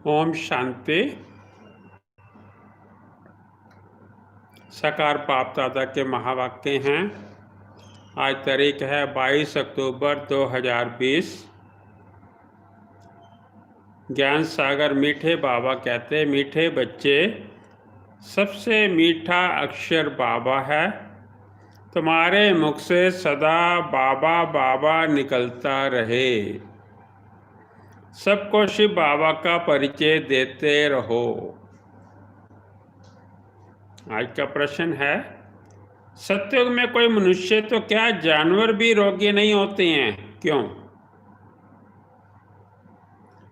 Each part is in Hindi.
ओम शांति। सकार बाप दादा के महावाक्य हैं। आज तारीख है 22 अक्टूबर 2020। ज्ञान सागर मीठे बाबा कहते, मीठे बच्चे, सबसे मीठा अक्षर बाबा है। तुम्हारे मुख से सदा बाबा बाबा निकलता रहे। सबको शिव बाबा का परिचय देते रहो। आज का प्रश्न है, सतयुग में कोई मनुष्य तो क्या जानवर भी रोगी नहीं होते हैं? क्यों?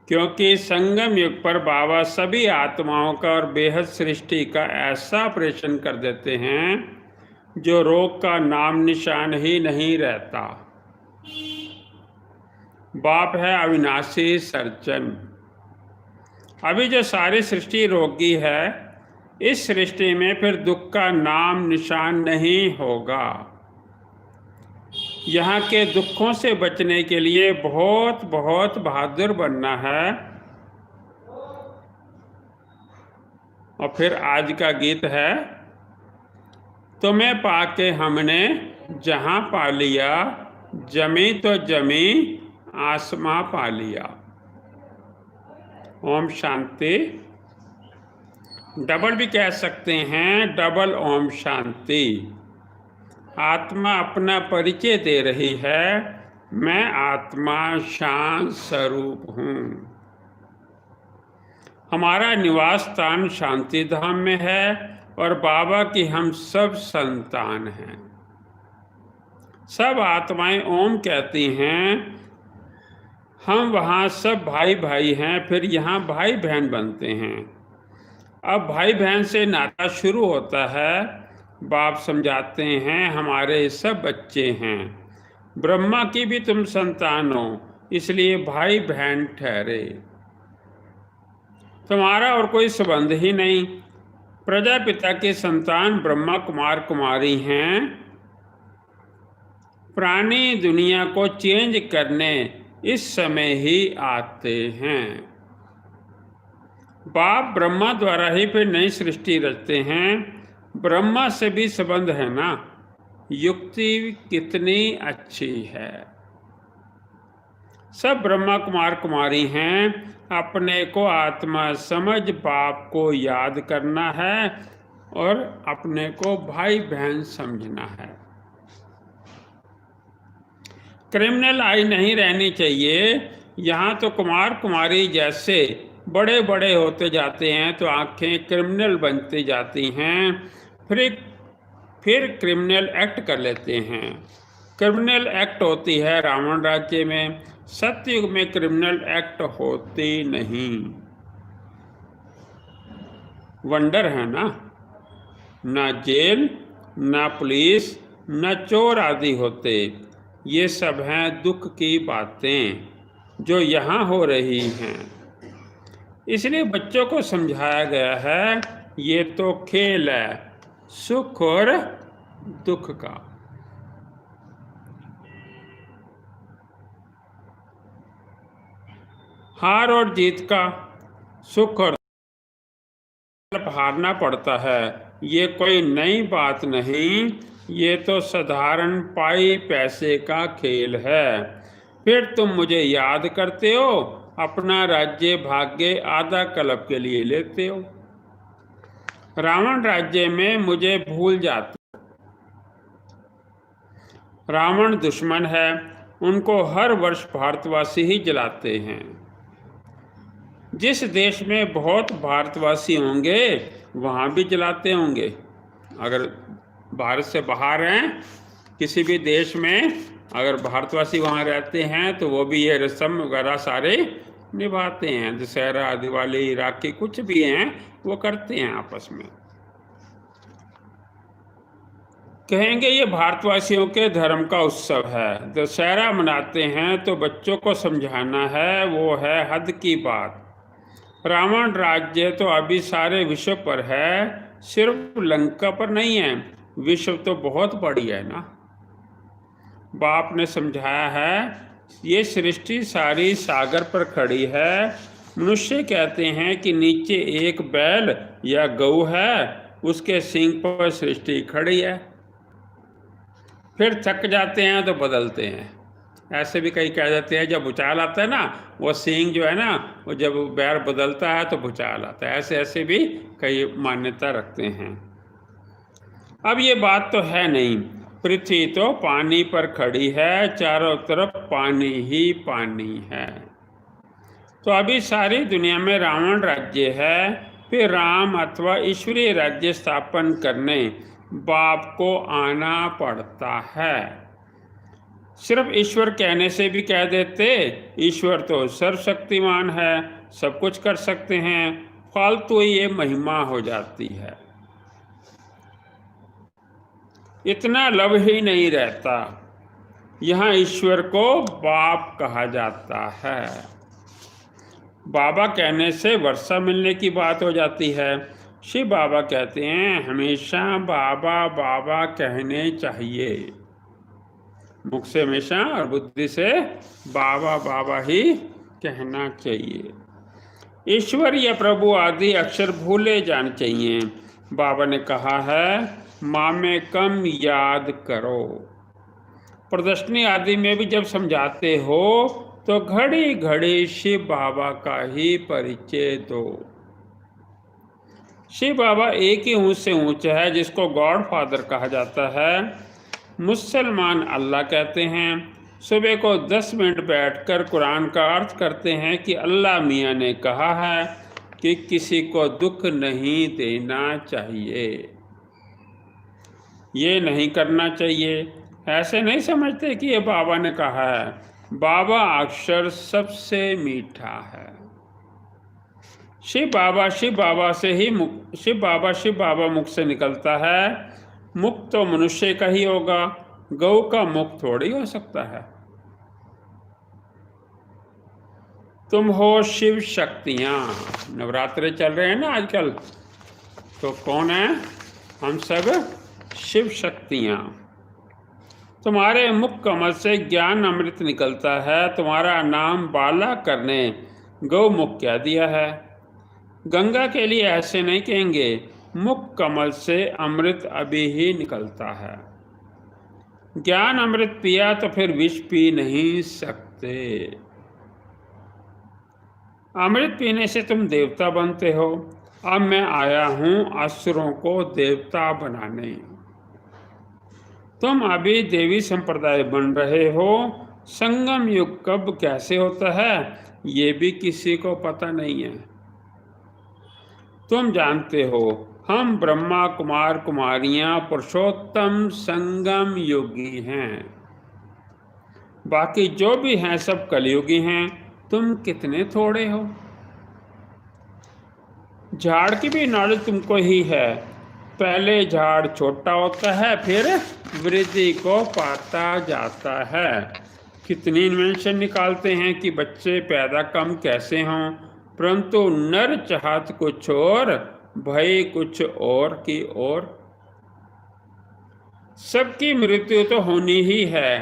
क्योंकि संगम युग पर बाबा सभी आत्माओं का और बेहद सृष्टि का ऐसा ऑपरेशन कर देते हैं जो रोग का नाम निशान ही नहीं रहता। बाप है अविनाशी सर्जन। अभी जो सारी सृष्टि रोगी है, इस सृष्टि में फिर दुख का नाम निशान नहीं होगा। यहाँ के दुखों से बचने के लिए बहुत बहुत बहादुर बनना है। और फिर आज का गीत है, तुम्हें पाके हमने जहाँ पा लिया, जमी तो जमी आसमां पा लिया। ओम शांति। डबल भी कह सकते हैं, डबल ओम शांति। आत्मा अपना परिचय दे रही है, मैं आत्मा शांत स्वरूप हूँ। हमारा निवास स्थान शांति धाम में है और बाबा की हम सब संतान हैं। सब आत्माएं ओम कहती हैं, हम वहाँ सब भाई भाई हैं, फिर यहाँ भाई बहन बनते हैं। अब भाई बहन से नाता शुरू होता है। बाप समझाते हैं, हमारे सब बच्चे हैं, ब्रह्मा की भी तुम संतान हो, इसलिए भाई बहन ठहरे। तुम्हारा और कोई संबंध ही नहीं। प्रजापिता के संतान ब्रह्मा कुमार कुमारी हैं। प्राणी दुनिया को चेंज करने इस समय ही आते हैं। बाप ब्रह्मा द्वारा ही फिर नई सृष्टि रचते हैं। ब्रह्मा से भी संबंध है ना। युक्ति कितनी अच्छी है। सब ब्रह्मा कुमार कुमारी हैं। अपने को आत्मा समझ बाप को याद करना है और अपने को भाई बहन समझना है। क्रिमिनल आई नहीं रहनी चाहिए। यहाँ तो कुमार कुमारी जैसे बड़े बड़े होते जाते हैं तो आंखें क्रिमिनल बनती जाती हैं। फिर क्रिमिनल एक्ट कर लेते हैं। क्रिमिनल एक्ट होती है रावण राज्य में। सतयुग में क्रिमिनल एक्ट होती नहीं। वंडर है ना। ना जेल, ना पुलिस, ना चोर आदि होते। ये सब हैं दुख की बातें जो यहाँ हो रही हैं। इसलिए बच्चों को समझाया गया है, ये तो खेल है सुख और दुख का। हार और जीत का, सुख और हारना पड़ता है, ये कोई नई बात नहीं। ये तो साधारण पाई पैसे का खेल है। फिर तुम मुझे याद करते हो, अपना राज्य भाग्य आधा कल्प के लिए लेते हो। रावण राज्य में मुझे भूल जाते। रावण दुश्मन है, उनको हर वर्ष भारतवासी ही जलाते हैं। जिस देश में बहुत भारतवासी होंगे वहाँ भी जलाते होंगे। अगर भारत से बाहर हैं, किसी भी देश में अगर भारतवासी वहाँ रहते हैं तो वो भी ये रस्म वगैरह सारे निभाते हैं। दशहरा, दिवाली, राखी, कुछ भी हैं वो करते हैं आपस में। कहेंगे ये भारतवासियों के धर्म का उत्सव है, दशहरा मनाते हैं, तो बच्चों को समझाना है, वो है हद की बात। रावण राज्य तो अभी सारे विश्व पर है, सिर्फ लंका पर नहीं है। विश्व तो बहुत बड़ी है ना। बाप ने समझाया है, ये सृष्टि सारी सागर पर खड़ी है। मनुष्य कहते हैं कि नीचे एक बैल या गऊ है, उसके सींग पर सृष्टि खड़ी है। फिर थक जाते हैं तो बदलते हैं। ऐसे भी कई कह देते हैं, जब भूचाल आता है ना, वो सींग जो है ना, वो जब बैर बदलता है तो भूचाल आता है। ऐसे ऐसे भी कई मान्यता रखते हैं। अब ये बात तो है नहीं, पृथ्वी तो पानी पर खड़ी है, चारों तरफ पानी ही पानी है। तो अभी सारी दुनिया में रावण राज्य है, फिर राम अथवा ईश्वरीय राज्य स्थापन करने बाप को आना पड़ता है। सिर्फ ईश्वर कहने से भी कह देते, ईश्वर तो सर्वशक्तिमान है, सब कुछ कर सकते हैं, फालतू ये महिमा हो जाती है। इतना लब ही नहीं रहता। यहाँ ईश्वर को बाप कहा जाता है। बाबा कहने से वर्षा मिलने की बात हो जाती है। शिव बाबा कहते हैं हमेशा बाबा बाबा कहने चाहिए, मुख से हमेशा और बुद्धि से बाबा बाबा ही कहना चाहिए। ईश्वर या प्रभु आदि अक्षर भूले जाने चाहिए। बाबा ने कहा है माँ में कम याद करो। प्रदर्शनी आदि में भी जब समझाते हो तो घड़ी घड़ी शिव बाबा का ही परिचय दो। शिव बाबा एक ही ऊंच से ऊंचा है, जिसको गॉड फादर कहा जाता है। मुसलमान अल्लाह कहते हैं। सुबह को 10 मिनट बैठकर कुरान का अर्थ करते हैं कि अल्लाह मियाँ ने कहा है कि किसी को दुख नहीं देना चाहिए, ये नहीं करना चाहिए। ऐसे नहीं समझते कि ये बाबा ने कहा है। बाबा अक्षर सबसे मीठा है। शिव बाबा से ही शिव बाबा मुख से निकलता है। मुख तो मनुष्य का ही होगा, गौ का मुख थोड़ी हो सकता है। तुम हो शिव शक्तियाँ। नवरात्रे चल रहे हैं ना आजकल, तो कौन है? हम सब शिव शक्तियाँ। तुम्हारे मुख कमल से ज्ञान अमृत निकलता है। तुम्हारा नाम बाला करने गौ मुख क्या दिया है। गंगा के लिए ऐसे नहीं कहेंगे, मुख कमल से अमृत अभी ही निकलता है। ज्ञान अमृत पिया तो फिर विष पी नहीं सकते। अमृत पीने से तुम देवता बनते हो। अब मैं आया हूं असुरों को देवता बनाने। तुम अभी देवी संप्रदाय बन रहे हो। संगम युग कब कैसे होता है ये भी किसी को पता नहीं है। तुम जानते हो हम ब्रह्मा कुमार कुमारियां पुरुषोत्तम संगम योगी हैं। बाकी जो भी हैं सब कलयुगी हैं। तुम कितने थोड़े हो। झाड़ की भी नॉलेज तुमको ही है। पहले झाड़ छोटा होता है, फिर वृद्धि को पाता जाता है। कितनी इन्वेंशन निकालते हैं कि बच्चे पैदा कम कैसे हों, परंतु नर चाहत कुछ और, भय कुछ और की ओर। सबकी मृत्यु तो होनी ही है।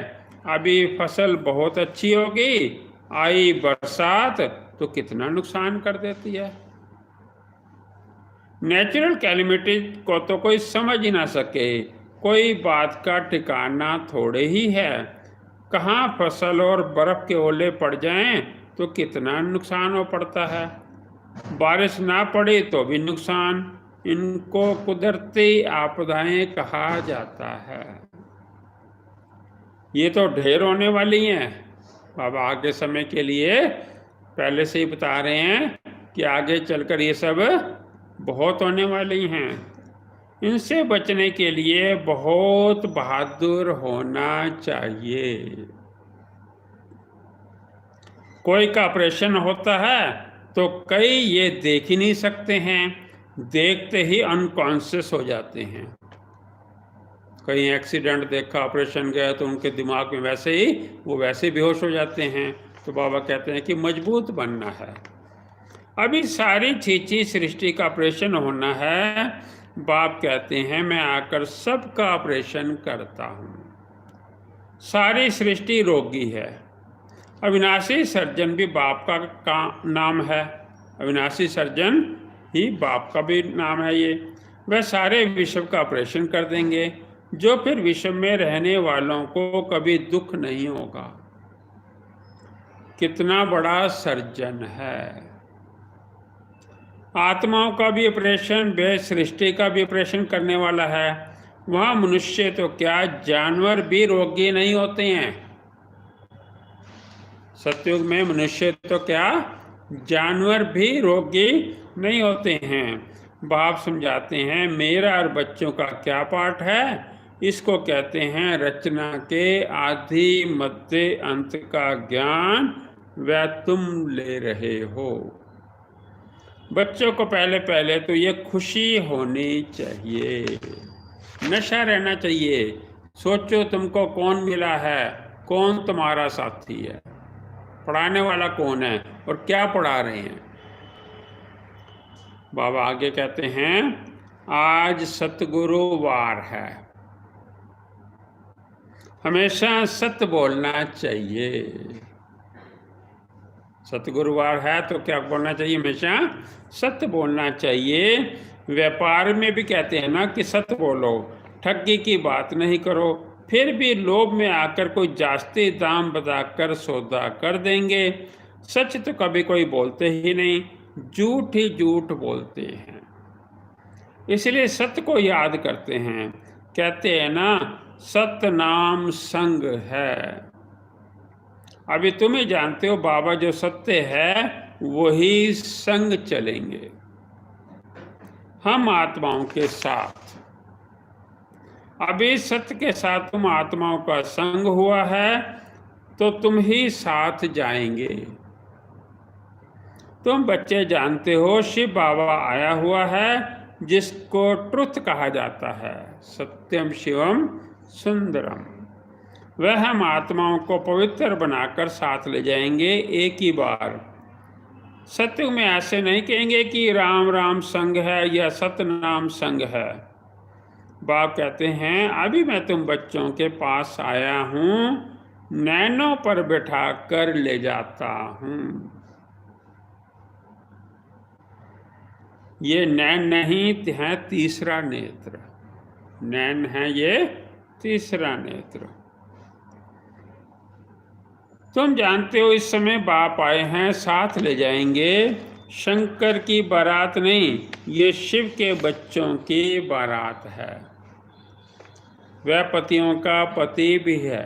अभी फसल बहुत अच्छी होगी, आई बरसात तो कितना नुकसान कर देती है। नेचुरल कैलेमिटी को तो कोई समझ ही ना सके। कोई बात का ठिकाना थोड़े ही है। कहाँ फसल और बर्फ के ओले पड़ जाएं तो कितना नुकसान हो पड़ता है। बारिश ना पड़े तो भी नुकसान। इनको कुदरती आपदाएं कहा जाता है। ये तो ढेर होने वाली हैं। बाबा आगे समय के लिए पहले से ही बता रहे हैं कि आगे चलकर ये सब बहुत होने वाली हैं। इनसे बचने के लिए बहुत बहादुर होना चाहिए। कोई का ऑपरेशन होता है तो कई ये देख ही नहीं सकते हैं, देखते ही अनकॉन्शियस हो जाते हैं। कहीं एक्सीडेंट देखा, ऑपरेशन गया तो उनके दिमाग में वैसे ही वो वैसे बेहोश हो जाते हैं। तो बाबा कहते हैं कि मजबूत बनना है। अभी सारी चीज़ी सृष्टि का ऑपरेशन होना है। बाप कहते हैं मैं आकर सबका ऑपरेशन करता हूँ। सारी सृष्टि रोगी है। अविनाशी सर्जन भी बाप का नाम है। अविनाशी सर्जन ही बाप का भी नाम है ये। वह सारे विश्व का ऑपरेशन कर देंगे, जो फिर विश्व में रहने वालों को कभी दुख नहीं होगा। कितना बड़ा सर्जन है। आत्माओं का भी ऑपरेशन, वे सृष्टि का भी ऑपरेशन करने वाला है। वहाँ मनुष्य तो क्या, जानवर भी रोगी नहीं होते हैं। सतयुग में मनुष्य तो क्या, जानवर भी रोगी नहीं होते हैं। बाप समझाते हैं मेरा और बच्चों का क्या पाठ है। इसको कहते हैं रचना के आदि मध्य अंत का ज्ञान वह तुम ले रहे हो। बच्चों को पहले पहले तो ये खुशी होनी चाहिए, नशा रहना चाहिए। सोचो तुमको कौन मिला है, कौन तुम्हारा साथी है, पढ़ाने वाला कौन है और क्या पढ़ा रहे हैं। बाबा आगे कहते हैं आज सतगुरुवार है, हमेशा सत्य बोलना चाहिए। सतगुरुवार है तो क्या बोलना चाहिए, हमेशा सत्य बोलना चाहिए। व्यापार में भी कहते हैं ना कि सत्य बोलो, ठगी की बात नहीं करो। फिर भी लोभ में आकर कोई जास्ती दाम बताकर सौदा कर देंगे। सच तो कभी कोई बोलते ही नहीं, झूठ ही झूठ बोलते हैं। इसलिए सत्य को याद करते हैं। कहते हैं ना सत्य नाम संग है। अभी तुम ही जानते हो बाबा जो सत्य है वही संग चलेंगे, हम आत्माओं के साथ। अभी सत्य के साथ तुम आत्माओं का संग हुआ है तो तुम ही साथ जाएंगे। तुम बच्चे जानते हो शिव बाबा आया हुआ है जिसको ट्रुथ कहा जाता है, सत्यम शिवम सुंदरम। वह हम आत्माओं को पवित्र बनाकर साथ ले जाएंगे एक ही बार। सत्य में ऐसे नहीं कहेंगे कि राम राम संग है या सत्य नाम संग है। बाप कहते हैं अभी मैं तुम बच्चों के पास आया हूँ, नैनों पर बैठा कर ले जाता हूँ। ये नैन नहीं है तीसरा नेत्र, नैन है ये तीसरा नेत्र। तुम जानते हो इस समय बाप आए हैं, साथ ले जाएंगे। शंकर की बारात नहीं, ये शिव के बच्चों की बारात है। वह पतियों का पति भी है।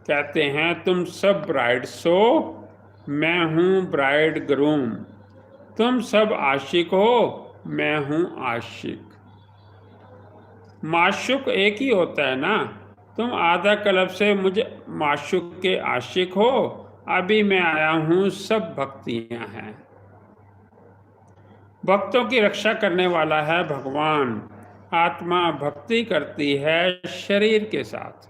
कहते हैं तुम सब ब्राइड्स हो, मैं हूँ ब्राइड ग्रूम। तुम सब आशिक हो, मैं हूँ आशिक। माशुक एक ही होता है ना। तुम आधा कल्प से मुझे माशुक के आशिक हो, अभी मैं आया हूँ, सब भक्तियाँ हैं। भक्तों की रक्षा करने वाला है भगवान। आत्मा भक्ति करती है शरीर के साथ।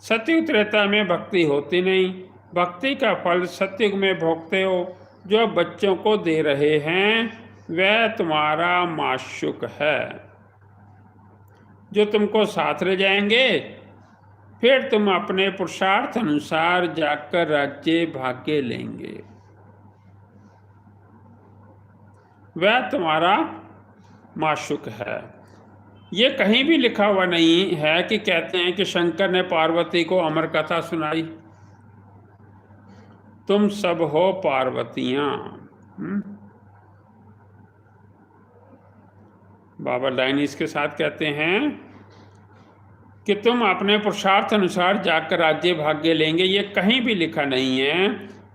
सतयुग त्रेता में भक्ति होती नहीं। भक्ति का फल सतयुग में भोगते हो। जो बच्चों को दे रहे हैं वह तुम्हारा माशुक है, जो तुमको साथ ले जाएंगे। फिर तुम अपने पुरुषार्थ अनुसार जाकर राज्य भाग्य लेंगे। वह तुम्हारा माशुक है। ये कहीं भी लिखा हुआ नहीं है कि कहते हैं कि शंकर ने पार्वती को अमर कथा सुनाई। तुम सब हो पार्वतियां। बाबा लाइन इसके साथ कहते हैं कि तुम अपने पुरुषार्थ अनुसार जाकर राज्य भाग्य लेंगे। ये कहीं भी लिखा नहीं है।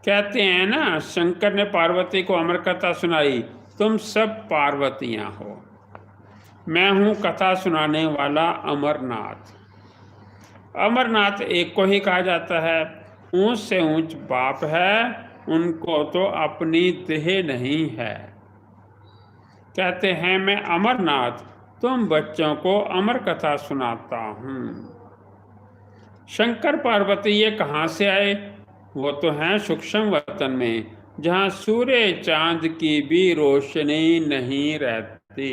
कहते हैं ना शंकर ने पार्वती को अमर कथा सुनाई। तुम सब पार्वतियां हो। मैं हूँ कथा सुनाने वाला अमरनाथ। अमरनाथ एक को ही कहा जाता है। ऊंच से ऊंच बाप है, उनको तो अपनी देह नहीं है। कहते हैं मैं अमरनाथ तुम बच्चों को अमर कथा सुनाता हूँ। शंकर पार्वती ये कहाँ से आए? वो तो हैं सूक्ष्म वतन में, जहाँ सूर्य चांद की भी रोशनी नहीं रहती।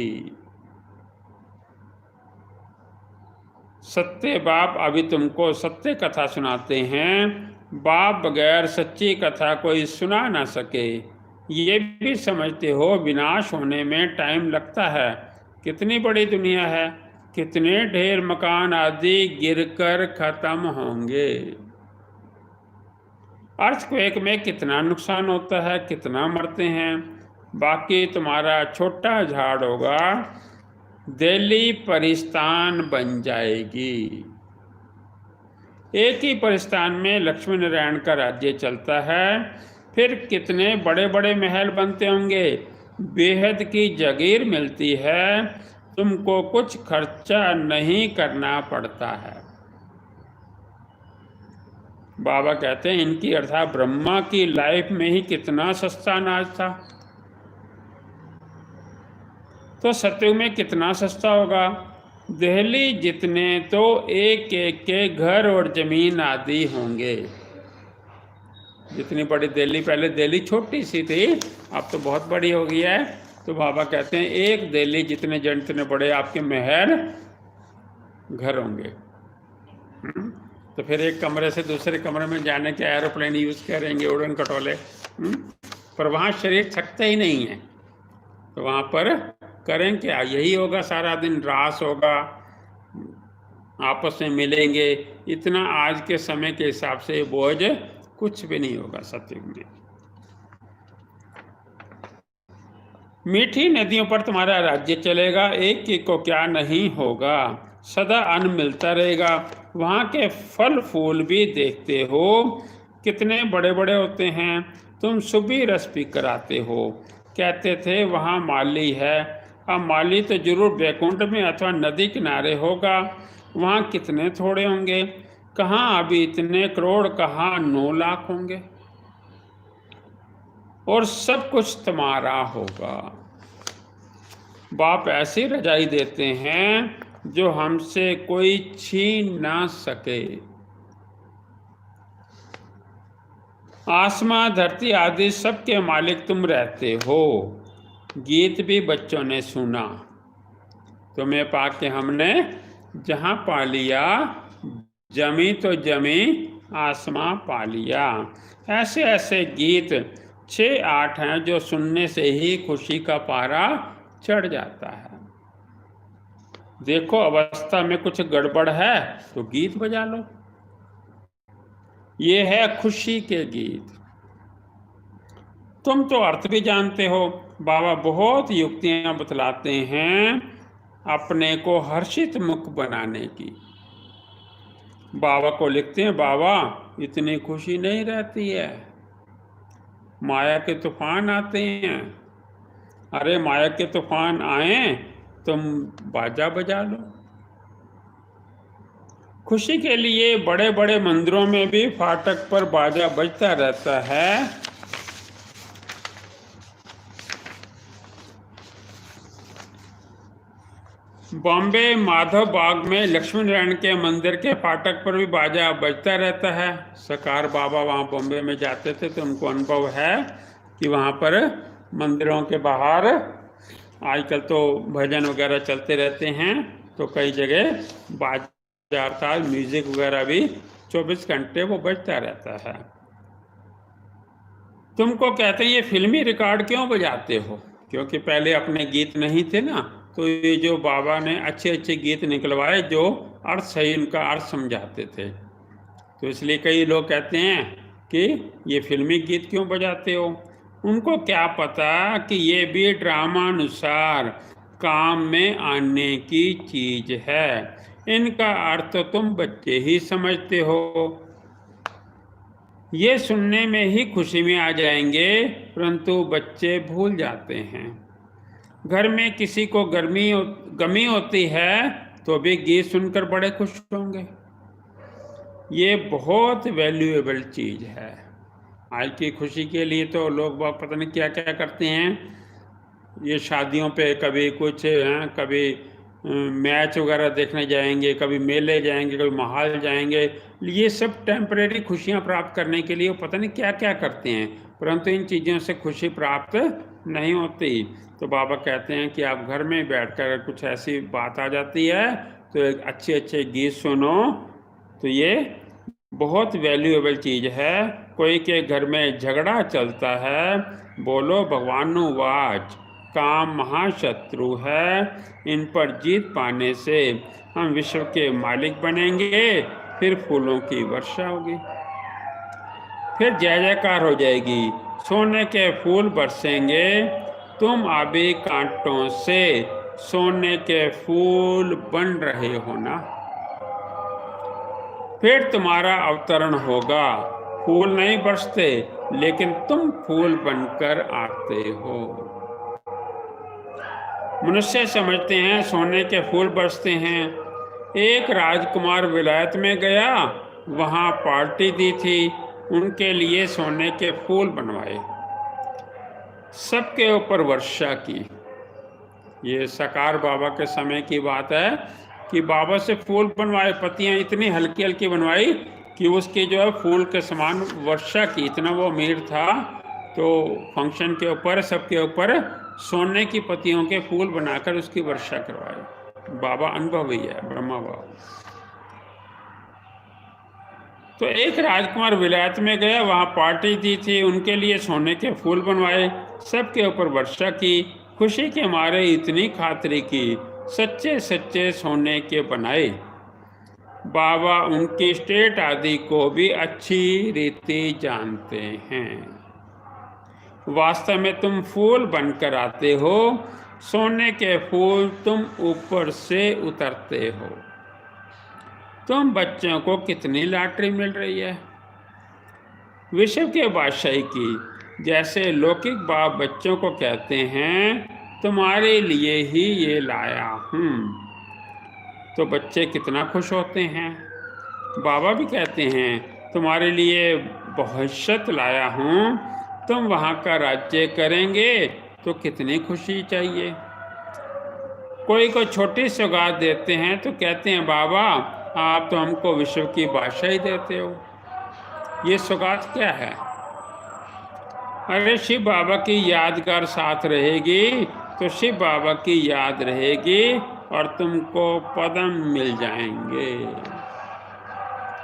सत्य बाप अभी तुमको सत्य कथा सुनाते हैं। बाप बगैर सच्ची कथा कोई सुना ना सके। ये भी समझते हो विनाश होने में टाइम लगता है। कितनी बड़ी दुनिया है, कितने ढेर मकान आदि गिरकर खत्म होंगे। अर्थक्वेक में कितना नुकसान होता है, कितना मरते हैं। बाकी तुम्हारा छोटा झाड़ होगा, दिल्ली परिस्तान बन जाएगी। एक ही परिस्तान में लक्ष्मी नारायण का राज्य चलता है। फिर कितने बड़े बड़े महल बनते होंगे, बेहद की जागीर मिलती है, तुमको कुछ खर्चा नहीं करना पड़ता है। बाबा कहते हैं इनकी अर्थात ब्रह्मा की लाइफ में ही कितना सस्ता अनाज था, तो सत्युग में कितना सस्ता होगा। दिल्ली जितने तो एक एक के घर और जमीन आदि होंगे। जितनी बड़ी दिल्ली, पहले दिल्ली छोटी सी थी, अब तो बहुत बड़ी हो गई है। तो बाबा कहते हैं एक दिल्ली जितने जितने बड़े आपके महल घर होंगे। तो फिर एक कमरे से दूसरे कमरे में जाने के एरोप्लेन यूज करेंगे, उड़न खटोले। पर वहाँ शरीर थकता ही नहीं है, तो वहाँ पर करें क्या, यही होगा, सारा दिन रास होगा, आपस में मिलेंगे। इतना आज के समय के हिसाब से बोझ कुछ भी नहीं होगा सत्युग में। मीठी नदियों पर तुम्हारा राज्य चलेगा, एक एक को क्या नहीं होगा, सदा अन्न मिलता रहेगा। वहाँ के फल फूल भी देखते हो कितने बड़े बड़े होते हैं। तुम सुबह रस पी कर आते हो, कहते थे वहाँ माली है। अब माली तो जरूर बैकुंठ में अथवा नदी किनारे होगा। वहाँ कितने थोड़े होंगे, कहाँ अभी इतने करोड़, कहाँ 9 लाख होंगे, और सब कुछ तुम्हारा होगा। बाप ऐसी रजाई देते हैं जो हमसे कोई छीन ना सके। आसमां धरती आदि सबके मालिक तुम रहते हो। गीत भी बच्चों ने सुना, तुम्हें पाके हमने जहां पा लिया, जमी तो जमी आसमां पा लिया। ऐसे ऐसे गीत 6-8 हैं जो सुनने से ही खुशी का पारा चढ़ जाता है। देखो अवस्था में कुछ गड़बड़ है तो गीत बजा लो, ये है खुशी के गीत। तुम तो अर्थ भी जानते हो, बाबा बहुत युक्तियां बतलाते हैं अपने को हर्षित मुख बनाने की। बाबा को लिखते हैं, बाबा इतनी खुशी नहीं रहती है, माया के तूफान आते हैं। अरे माया के तूफान आए तुम बाजा बजा लो। खुशी के लिए बड़े बड़े मंदिरों में भी फाटक पर बाजा बजता रहता है। बॉम्बे माधव बाग में लक्ष्मी नारायण के मंदिर के फाटक पर भी बाजा बजता रहता है। सरकार बाबा वहाँ बॉम्बे में जाते थे तो उनको अनुभव है कि वहाँ पर मंदिरों के बाहर आजकल तो भजन वगैरह चलते रहते हैं, तो कई जगह बाजा अर्थात म्यूजिक वगैरह भी 24 घंटे वो बजता रहता है। तुमको कहते हैं ये फिल्मी रिकॉर्ड क्यों बजाते हो, क्योंकि पहले अपने गीत नहीं थे ना, तो ये जो बाबा ने अच्छे अच्छे गीत निकलवाए जो अर्थ सही उनका अर्थ समझाते थे, तो इसलिए कई लोग कहते हैं कि ये फिल्मी गीत क्यों बजाते हो। उनको क्या पता कि ये भी ड्रामानुसार काम में आने की चीज है। इनका अर्थ तो तुम बच्चे ही समझते हो, ये सुनने में ही खुशी में आ जाएंगे, परंतु बच्चे भूल जाते हैं। घर में किसी को गमी होती है तो भी गीत सुनकर बड़े खुश होंगे। ये बहुत वैल्यूएबल चीज है। आज की खुशी के लिए तो लोग पता नहीं क्या क्या करते हैं। ये शादियों पे कभी कुछ हैं, कभी मैच वगैरह देखने जाएंगे, कभी मेले जाएंगे, कभी महाल जाएंगे। ये सब टेम्परेरी खुशियां प्राप्त करने के लिए पता नहीं क्या क्या करते हैं, परंतु इन चीज़ों से खुशी प्राप्त नहीं होती। तो बाबा कहते हैं कि आप घर में बैठकर कुछ ऐसी बात आ जाती है तो एक अच्छे अच्छे गीत सुनो, तो ये बहुत वैल्यूएबल चीज़ है। कोई के घर में झगड़ा चलता है, बोलो भगवानुवाच, काम महाशत्रु है, इन पर जीत पाने से हम विश्व के मालिक बनेंगे, फिर फूलों की वर्षा होगी, फिर जय जयकार हो जाएगी, सोने के फूल बरसेंगे, तुम अभी कांटों से सोने के फूल बन रहे हो ना, फिर तुम्हारा अवतरण होगा, फूल नहीं बरसते लेकिन तुम फूल बनकर आते हो। मनुष्य समझते हैं सोने के फूल बरसते हैं। एक राजकुमार विलायत में गया, वहां पार्टी दी थी, उनके लिए सोने के फूल बनवाए, सबके ऊपर वर्षा की। ये सकार बाबा के समय की बात है कि बाबा से फूल बनवाए, पत्तियां इतनी हल्की हल्की बनवाई कि उसकी जो है फूल के समान वर्षा की। इतना वो अमीर था, तो फंक्शन के ऊपर सबके ऊपर सोने की पत्तियों के फूल बनाकर उसकी वर्षा करवाई। बाबा अनुभवी है, ब्रह्मा बाबा। तो एक राजकुमार विलायत में गया, वहां पार्टी दी थी, उनके लिए सोने के फूल बनवाए, सबके ऊपर वर्षा की, खुशी के मारे इतनी खातिरी की, सच्चे सच्चे सोने के बनाए। बाबा उनकी स्टेट आदि को भी अच्छी रीति जानते हैं। वास्तव में तुम फूल बनकर आते हो, सोने के फूल तुम ऊपर से उतरते हो। तुम बच्चों को कितनी लॉटरी मिल रही है, विश्व के बादशाही की। जैसे लौकिक बाप बच्चों को कहते हैं तुम्हारे लिए ही ये लाया हूँ, तो बच्चे कितना खुश होते हैं। बाबा भी कहते हैं तुम्हारे लिए भविष्यत लाया हूँ, तुम वहाँ का राज्य करेंगे, तो कितनी खुशी चाहिए। कोई को छोटी सौगात देते हैं तो कहते हैं बाबा आप तो हमको विश्व की बादशाही देते हो, ये सौगात क्या है। अरे शिव बाबा की यादगार साथ रहेगी तो शिव बाबा की याद रहेगी और तुमको पदम मिल जाएंगे।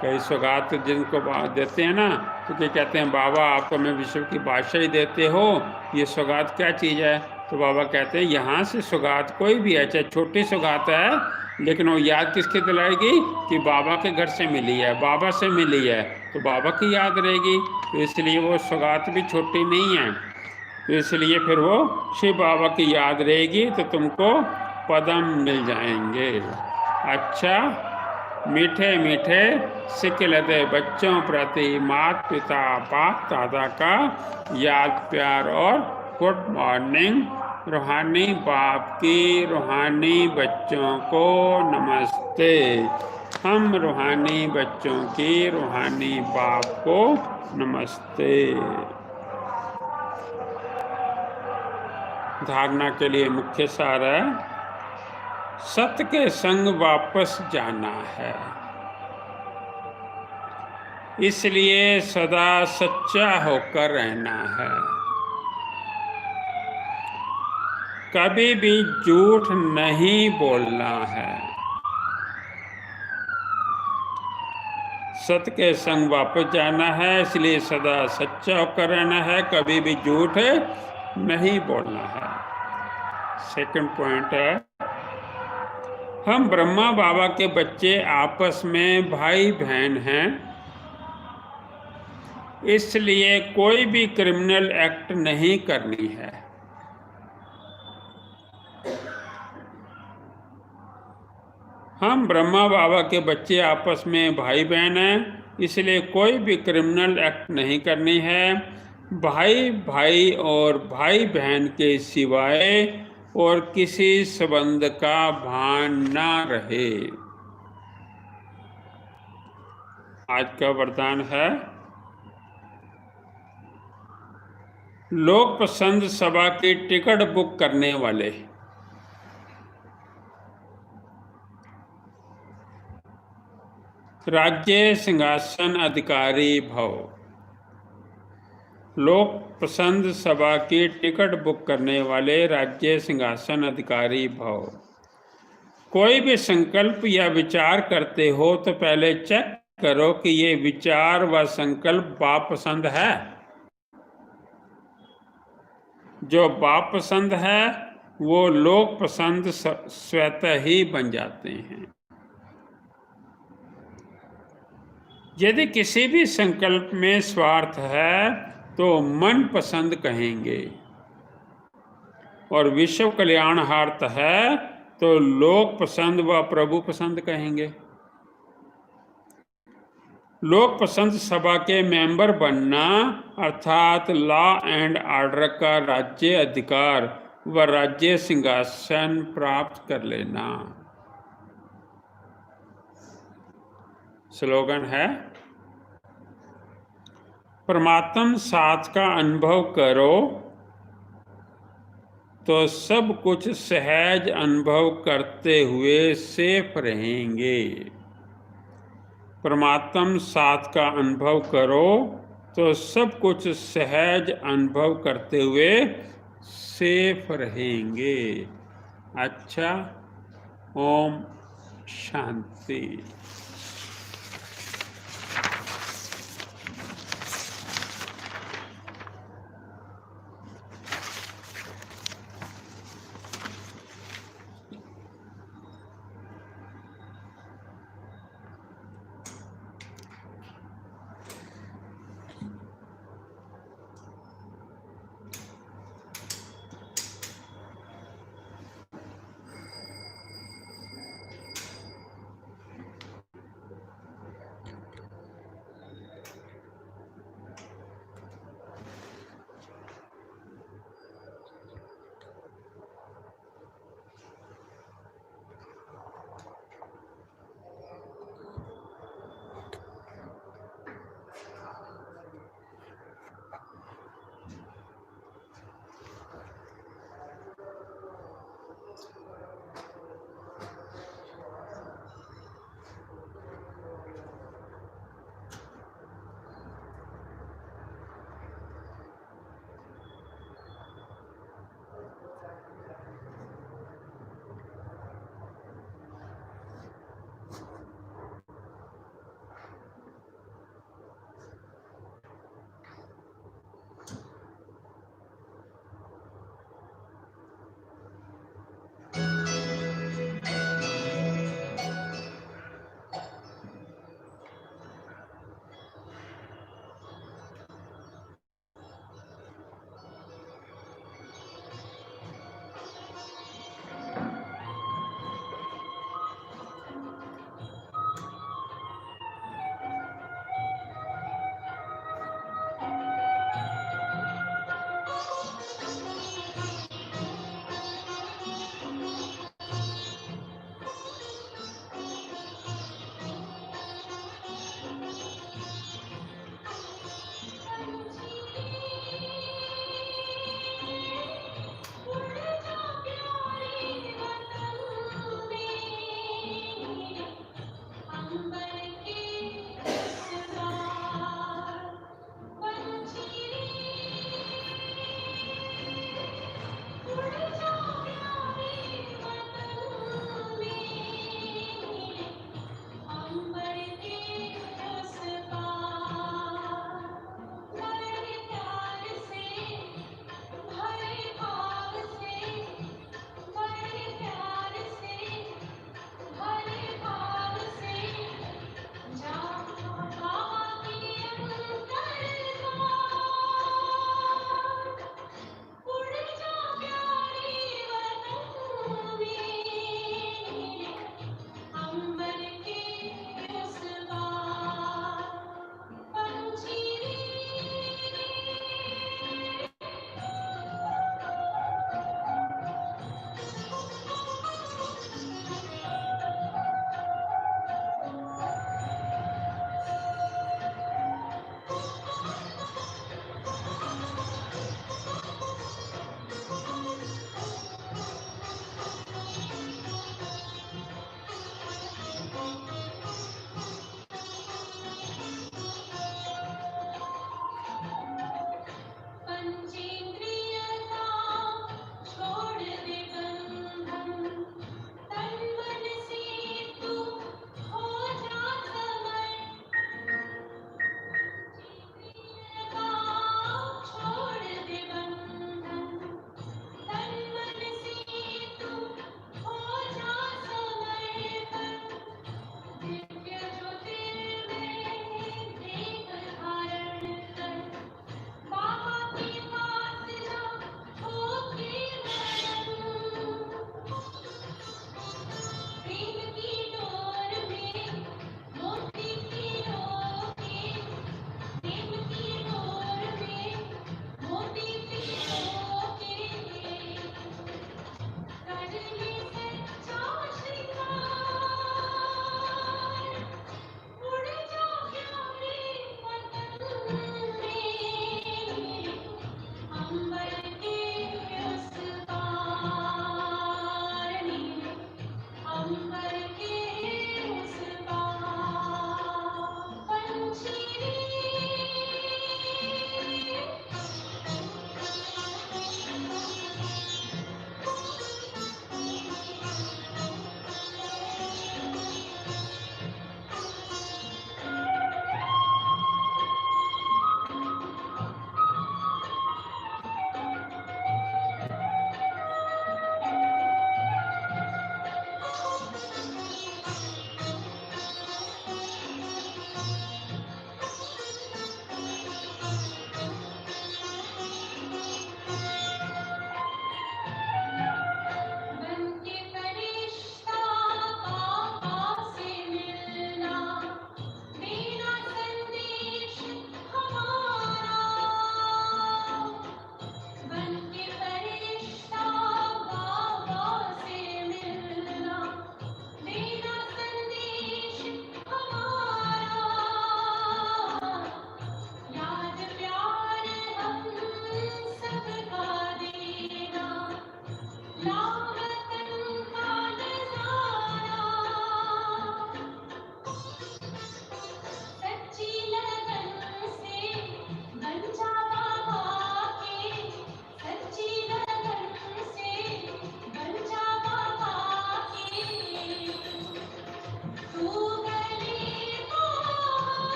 कई सौगात जिनको देते हैं ना, तो क्या कहते हैं बाबा आप तो हमें विश्व की बादशाही देते हो, ये सौगात क्या चीज़ है। तो बाबा कहते हैं यहाँ से सौगात कोई भी है, चाहे छोटी सौगात है, लेकिन वो याद किसकी दिलाएगी कि बाबा के घर से मिली है, बाबा से मिली है, तो बाबा की याद रहेगी। तो इसलिए वो सौगात भी छोटी नहीं है, तो इसलिए फिर वो शिव बाबा की याद रहेगी तो तुमको पदम मिल जाएंगे। अच्छा, मीठे मीठे सिकलते बच्चों प्रति माता पिता बाप दादा का याद प्यार और गुड मॉर्निंग। रूहानी बाप की रूहानी बच्चों को नमस्ते। हम रूहानी बच्चों की रूहानी बाप को नमस्ते। धारणा के लिए मुख्य सार है, सत्य के संग वापस जाना है, इसलिए सदा सच्चा होकर रहना है। कभी भी झूठ नहीं बोलना है। सत्य के संग वापस जाना है, इसलिए सदा सच्चा होकर रहना है, कभी भी झूठ नहीं बोलना है। सेकंड पॉइंट है, हम ब्रह्मा बाबा के बच्चे आपस में भाई बहन हैं, इसलिए कोई भी क्रिमिनल एक्ट नहीं करनी है। हम ब्रह्मा बाबा के बच्चे आपस में भाई बहन हैं, इसलिए कोई भी क्रिमिनल एक्ट नहीं करनी है। भाई भाई और भाई बहन के सिवाय और किसी संबंध का भान ना रहे। आज का वरदान है, लोक पसंद सभा की टिकट बुक करने वाले राज्य सिंहासन अधिकारी भव। लोक पसंद सभा की टिकट बुक करने वाले राज्य सिंहासन अधिकारी भव। कोई भी संकल्प या विचार करते हो तो पहले चेक करो कि ये विचार व संकल्प बाप पसंद है। जो बाप पसंद है वो लोक पसंद स्वतः ही बन जाते हैं। यदि किसी भी संकल्प में स्वार्थ है तो मन पसंद कहेंगे, और विश्व कल्याणार्थ है तो लोक पसंद व प्रभु पसंद कहेंगे। लोक पसंद सभा के मेंबर बनना अर्थात लॉ एंड ऑर्डर का राज्य अधिकार व राज्य सिंहासन प्राप्त कर लेना। स्लोगन है, परमात्म साथ का अनुभव करो तो सब कुछ सहज अनुभव करते हुए सेफ रहेंगे। परमात्म साथ का अनुभव करो तो सब कुछ सहज अनुभव करते हुए सेफ रहेंगे। अच्छा, ओम शांति।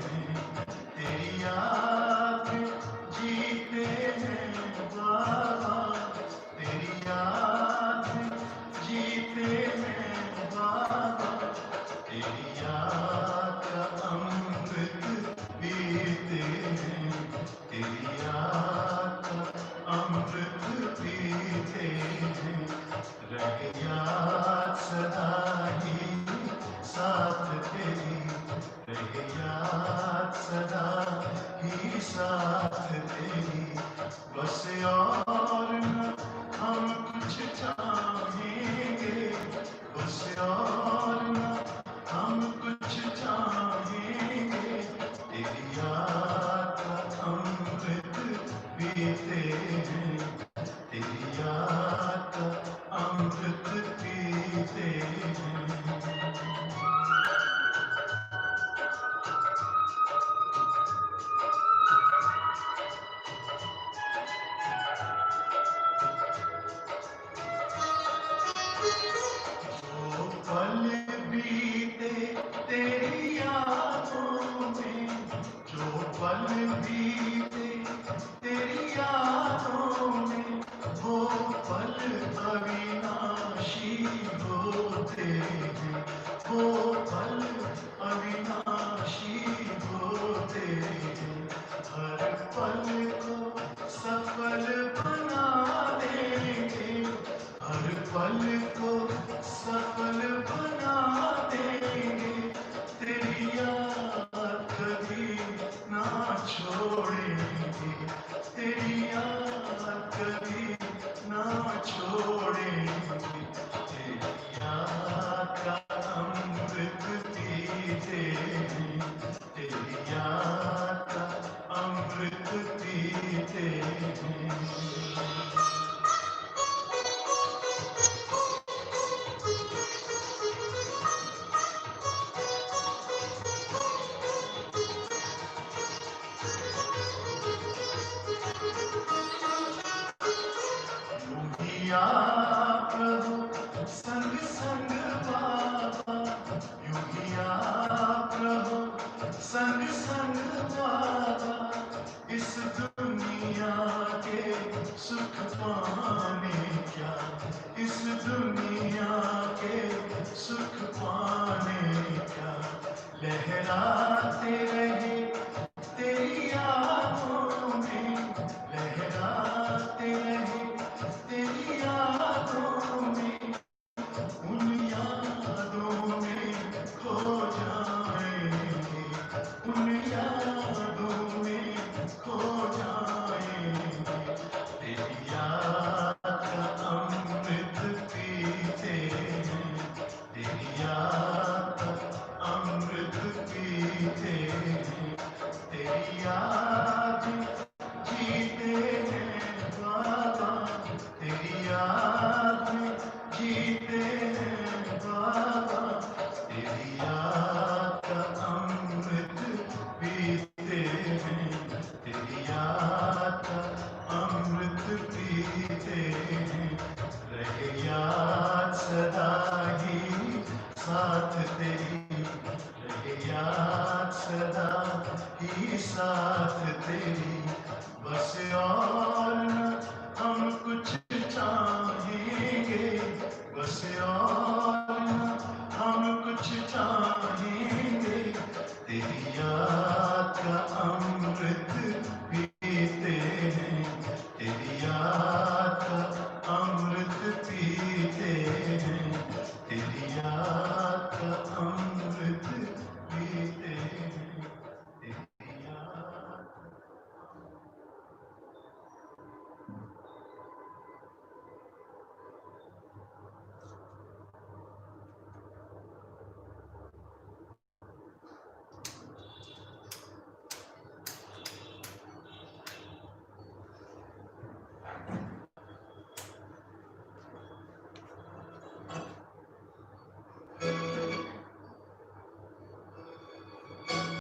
हैं, तेरी याद में जीते हैं बाबा, तेरी याद में जीते हैं बाबा, तेरी याद का अमृत पीते हैं, तेरी याद का अमृत पीते हैं, रहे याद सदा ही साथ तेरी, रहे याद सदा ही साथ तेरी, बस और न हम कुछ चाहेंगे, बस और न हम कुछ चाहेंगे, तेरी याद का अमृत पीते हैं, तेरी याद का अमृत पीते हैं। वो पल बीते तेरी यादों में, जो पल बीते तेरी यादों में, वो पल अविनाशी होते हैं, वो पल अविनाशी होते हैं, हर पल को सफल बना देंगे, हर पल को सफल बना देंगे, तेरी याद कभी ना छोड़ेंगे, तेरी याद कभी ना छोड़ेंगे, तेरी याद का अमृत पीते हैं, तेरी याद का अमृत पीते हैं। यूं ही आप रहो संग संग बाबा, यूं ही आप रहो संग संग बाबा, इस दुनिया के सुख पाने क्या, इस दुनिया के सुख पाने क्या, लहराते रहे तेरी यादों में, लहराते रहे तेरी यादों में, उन यादों में खो जाएंगे, उन यादों में खो जाएंगे, तेरी याद का अमृत पीते हैं, तेरी याद का अमृत पीते हैं, तेरी याद जीते हैं बाबा, तेरी याद में जीते हैं बाबा, तेरी याद का अमृत पीते हैं, तेरी याद का अमृत पीते हैं, रहे याद सदा ही साथ तेरी, रहे याद सदा ही साथ तेरी, बस और न हम कुछ